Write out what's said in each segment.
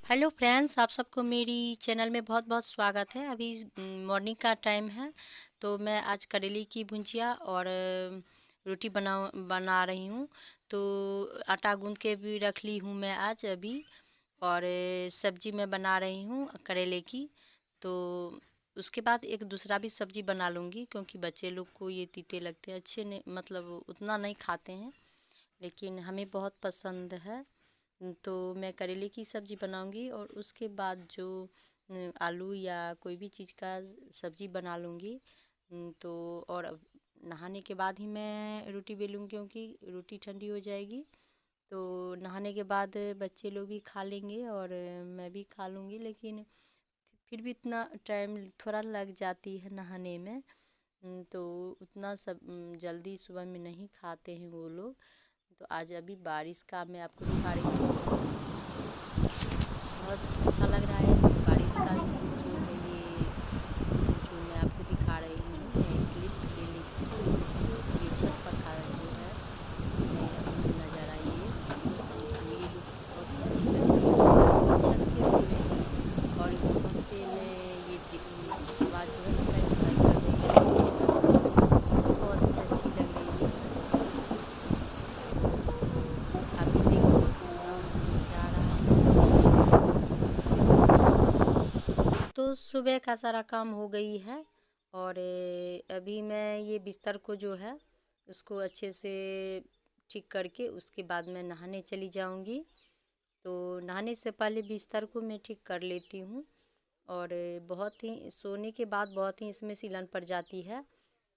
Hello friends, आप सबको मेरी चैनल में बहुत बहुत स्वागत है। अभी मॉर्निंग का टाइम है, तो मैं आज करेले की भुजिया और रोटी बना रही हूँ। तो आटा गूंद के भी रख ली हूँ मैं आज अभी। और सब्जी मैं बना रही हूँ करेले की। तो उसके बाद एक दूसरा भी सब्जी बना लूँगी, क्योंकि बच्चे लोग को ये तीते लगते हैं, अच्छे नहीं, मतलब उतना नहीं खाते हैं, लेकिन हमें बहुत पसंद है। तो मैं करेले की सब्ज़ी बनाऊंगी और उसके बाद जो आलू या कोई भी चीज़ का सब्ज़ी बना लूँगी। तो और नहाने के बाद ही मैं रोटी बेलूँगी, क्योंकि रोटी ठंडी हो जाएगी। तो नहाने के बाद बच्चे लोग भी खा लेंगे और मैं भी खा लूँगी, लेकिन फिर भी इतना टाइम थोड़ा लग जाती है नहाने में। तो उतना सब जल्दी सुबह में नहीं खाते हैं वो लोग। तो आज अभी बारिश का मैं आपको दिखा रही हूँ। बहुत अच्छा लग रहा है बारिश का जो है ये, जो मैं आपको दिखा रही हूँ। मैं क्लिप ले ली थी। ये छत पर खा जो है मैं अभी नज़ारा ये लुक बहुत ही अच्छी लगती है। मैं छत पे हुए हैं और वहाँ से मैं ये हवा जो है इसका इंजॉय कर रही हूँ मेरे साथ। बहुत ही अच्छी लग रही है। आप भी देखिए कितना मज़ा आ रहा है। तो सुबह का सारा काम हो गई है और अभी मैं ये बिस्तर को जो है इसको अच्छे से ठीक करके उसके बाद मैं नहाने चली जाऊंगी। तो नहाने से पहले बिस्तर को मैं ठीक कर लेती हूँ। और बहुत ही सोने के बाद बहुत ही इसमें सिलन पड़ जाती है,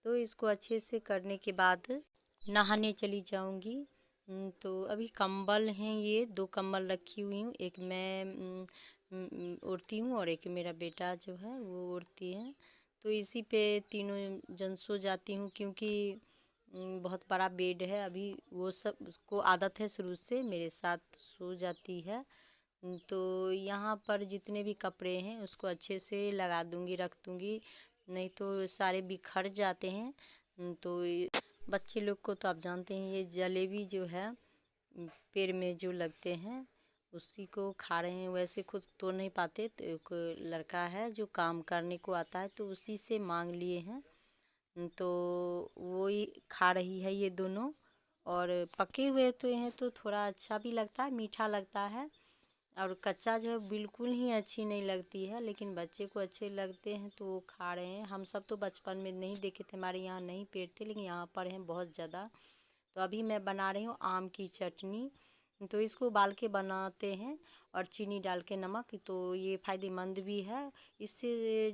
तो इसको अच्छे से करने के बाद नहाने चली जाऊंगी। तो अभी कंबल हैं, ये 2 कंबल रखी हुई हूँ। एक मैं ओढ़ती हूँ और एक मेरा बेटा जो है वो ओढ़ती है। तो इसी पे तीनों जन सो जाती हूँ, क्योंकि बहुत बड़ा बेड है। अभी वो सब उसको आदत है शुरू से मेरे साथ सो जाती है। तो यहाँ पर जितने भी कपड़े हैं उसको अच्छे से लगा दूँगी, रख दूँगी, नहीं तो सारे बिखर जाते हैं। तो बच्चे लोग को तो आप जानते हैं, ये जलेबी जो है पेड़ में जो लगते हैं उसी को खा रहे हैं। वैसे खुद तो नहीं पाते, तो एक लड़का है जो काम करने को आता है, तो उसी से मांग लिए हैं। तो वो ही खा रही है ये दोनों। और पके हुए तो हैं तो थोड़ा अच्छा भी लगता है, मीठा लगता है। और कच्चा जो है बिल्कुल ही अच्छी नहीं लगती है, लेकिन बच्चे को अच्छे लगते हैं तो वो खा रहे हैं। हम सब तो बचपन में नहीं देखे थे, हमारे यहाँ नहीं पेड़ थे, लेकिन यहाँ पर हैं बहुत ज़्यादा। तो अभी मैं बना रही हूँ आम की चटनी। तो इसको उबाल के बनाते हैं और चीनी डाल के, नमक, तो ये फ़ायदेमंद भी है। इससे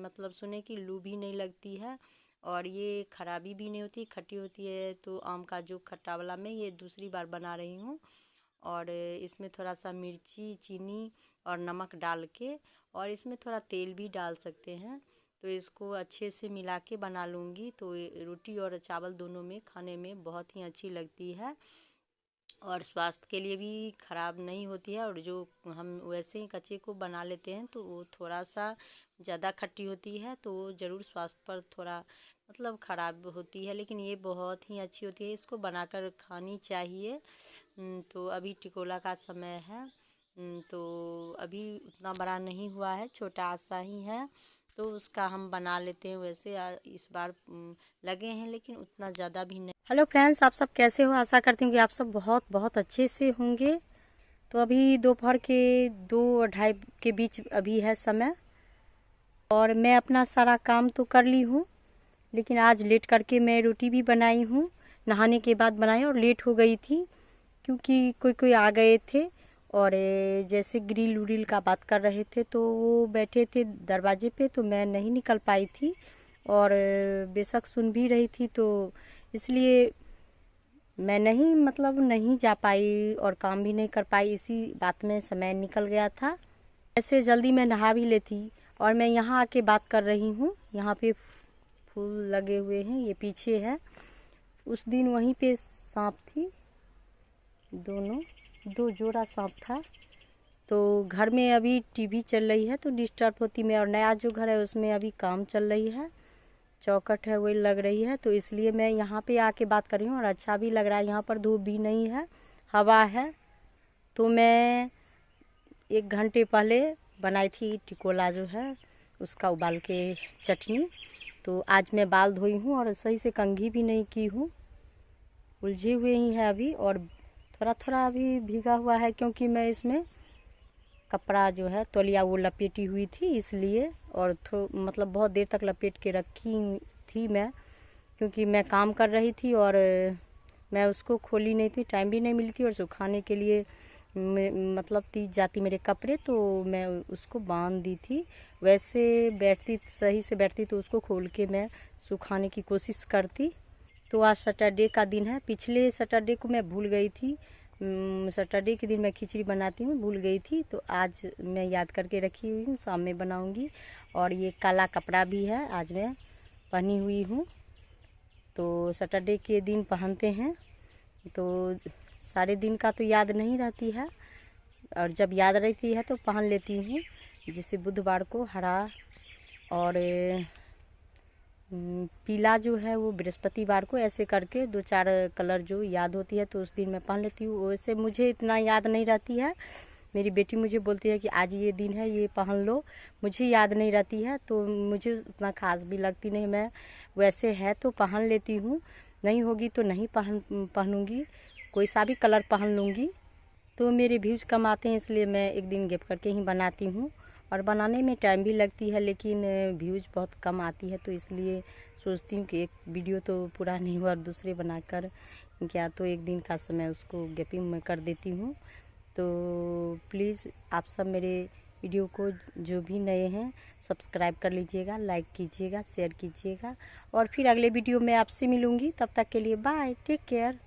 मतलब सुने कि लू भी नहीं लगती है और ये खराबी भी नहीं होती, खट्टी होती है। तो आम का जो खट्टा वाला मैं ये दूसरी बार बना रही हूँ। और इसमें थोड़ा सा मिर्ची, चीनी और नमक डाल के, और इसमें थोड़ा तेल भी डाल सकते हैं। तो इसको अच्छे से मिला के बना लूँगी। तो रोटी और चावल दोनों में खाने में बहुत ही अच्छी लगती है और स्वास्थ्य के लिए भी ख़राब नहीं होती है। और जो हम वैसे ही कच्चे को बना लेते हैं तो वो थोड़ा सा ज़्यादा खट्टी होती है, तो वो ज़रूर स्वास्थ्य पर थोड़ा मतलब ख़राब होती है, लेकिन ये बहुत ही अच्छी होती है, इसको बनाकर खानी चाहिए। तो अभी टिकोला का समय है। तो अभी उतना बड़ा नहीं हुआ है, छोटा सा ही है, तो उसका हम बना लेते हैं। वैसे इस बार लगे हैं, लेकिन उतना ज़्यादा भी नहीं। हेलो फ्रेंड्स, आप सब कैसे हो? आशा करती हूँ कि आप सब बहुत बहुत अच्छे से होंगे। तो अभी दोपहर के 2-2:30 के बीच अभी है समय, और मैं अपना सारा काम तो कर ली हूँ, लेकिन आज लेट करके मैं रोटी भी बनाई हूँ। नहाने के बाद बनाई और लेट हो गई थी, क्योंकि कोई कोई आ गए थे और जैसे ग्रिल उरिल का बात कर रहे थे, तो वो बैठे थे दरवाजे पे, तो मैं नहीं निकल पाई थी। और बेशक सुन भी रही थी, तो इसलिए मैं नहीं जा पाई और काम भी नहीं कर पाई। इसी बात में समय निकल गया था। ऐसे जल्दी मैं नहा भी लेती और मैं यहाँ आके बात कर रही हूँ। यहाँ पे फूल लगे हुए हैं, ये पीछे है। उस दिन वहीं पे सांप थी, 2 जोड़ा सांप था। तो घर में अभी टीवी चल रही है तो डिस्टर्ब होती मैं, और नया जो घर है उसमें अभी काम चल रही है, चौखट है वही लग रही है, तो इसलिए मैं यहाँ पे आके बात कर रही हूँ। और अच्छा भी लग रहा है, यहाँ पर धूप भी नहीं है, हवा है। तो मैं 1 घंटे पहले बनाई थी टिकोला जो है उसका उबाल के चटनी। तो आज मैं बाल धोई हूँ और सही से कंघी भी नहीं की हूँ, उलझे हुए ही है अभी, और थोड़ा थोड़ा अभी भीगा हुआ है क्योंकि मैं इसमें कपड़ा जो है तौलिया वो लपेटी हुई थी इसलिए, और मतलब बहुत देर तक लपेट के रखी थी मैं, क्योंकि मैं काम कर रही थी और मैं उसको खोली नहीं थी, टाइम भी नहीं मिली थी, और सुखाने के लिए मतलब तीज जाती मेरे कपड़े, तो मैं उसको बांध दी थी। वैसे बैठती सही से बैठती तो उसको खोल के मैं सुखाने की कोशिश करती। तो आज सैटरडे का दिन है, पिछले सैटरडे को मैं भूल गई थी, सैटरडे के दिन मैं खिचड़ी बनाती हूँ, भूल गई थी, तो आज मैं याद करके रखी हुई हूँ, शाम में बनाऊँगी। और ये काला कपड़ा भी है, आज मैं पहनी हुई हूँ, तो सैटरडे के दिन पहनते हैं, तो सारे दिन का तो याद नहीं रहती है, और जब याद रहती है तो पहन लेती हूँ। जैसे बुधवार को हरा और पीला जो है वो बृहस्पतिवार को, ऐसे करके 2-4 कलर जो याद होती है तो उस दिन मैं पहन लेती हूँ। वैसे मुझे इतना याद नहीं रहती है, मेरी बेटी मुझे बोलती है कि आज ये दिन है ये पहन लो, मुझे याद नहीं रहती है तो मुझे उतना खास भी लगती नहीं, मैं वैसे है तो पहन लेती हूँ, नहीं होगी तो नहीं पहनूँगी, कोई सा भी कलर पहन लूँगी। तो मेरे व्यूज कम आते हैं इसलिए मैं एक दिन गैप करके ही बनाती हूँ, और बनाने में टाइम भी लगती है लेकिन व्यूज बहुत कम आती है, तो इसलिए सोचती हूँ कि एक वीडियो तो पूरा नहीं हुआ और दूसरे बनाकर क्या, तो एक दिन का समय उसको गैपिंग में कर देती हूँ। तो प्लीज़ आप सब मेरे वीडियो को जो भी नए हैं सब्सक्राइब कर लीजिएगा, लाइक कीजिएगा, शेयर कीजिएगा, और फिर अगले वीडियो में आपसे मिलूँगी। तब तक के लिए बाय, टेक केयर।